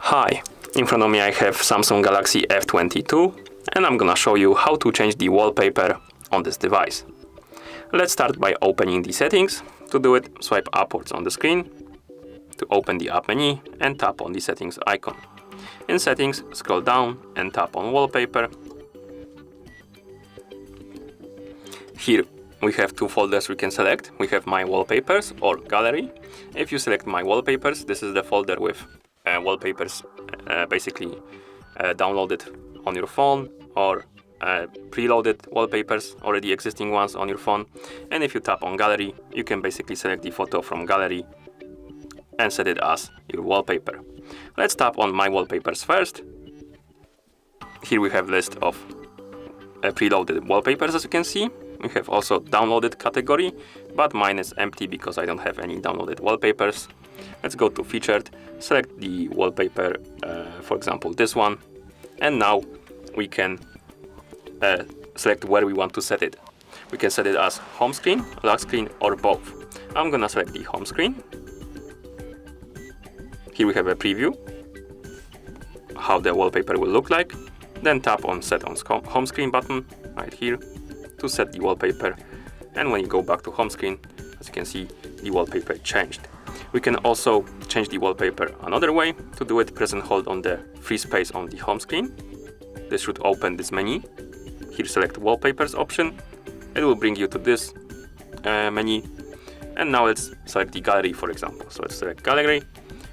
Hi, in front of me I have Samsung Galaxy F22 and I'm gonna show you how to change the wallpaper on this device. Let's start by opening the settings. To do it, swipe upwards on the screen to open the app menu and tap on the settings icon. In settings, scroll down and tap on wallpaper. Here we have two folders we can select. We have my wallpapers or gallery. If you select my wallpapers, this is the folder with wallpapers basically downloaded on your phone or preloaded wallpapers, already existing ones on your phone. And if you tap on gallery, you can basically select the photo from gallery and set it as your wallpaper. Let's tap on my wallpapers first. Here we have list of preloaded wallpapers, as you can see. We have also downloaded category, but mine is empty because I don't have any downloaded wallpapers. Let's go to featured, select the wallpaper, for example this one, and now we can select where we want to set it. We can set it as home screen, lock screen, or both. I'm gonna select the home screen. Here we have a preview, how the wallpaper will look like. Then tap on set on home screen button right here to set the wallpaper, and when you go back to home screen, as you can see, the wallpaper changed. We can also change the wallpaper another way. To do it, press and hold on the free space on the home screen. This should open this menu. Here select wallpapers option. It will bring you to this menu, and now let's select the gallery, for example. So let's select gallery,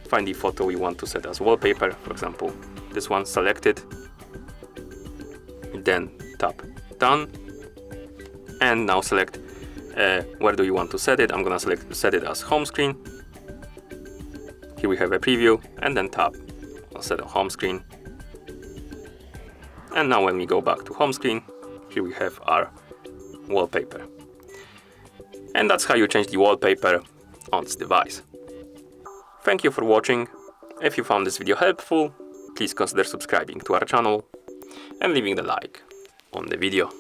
find the photo we want to set as wallpaper, for example this one, select it, then tap done, and now select where do you want to set it. I'm gonna set it as home screen. Here we have a preview, and then tap on set on home screen. And now when we go back to home screen, here we have our wallpaper. And that's how you change the wallpaper on this device. Thank you for watching. If you found this video helpful, please consider subscribing to our channel and leaving the like on the video.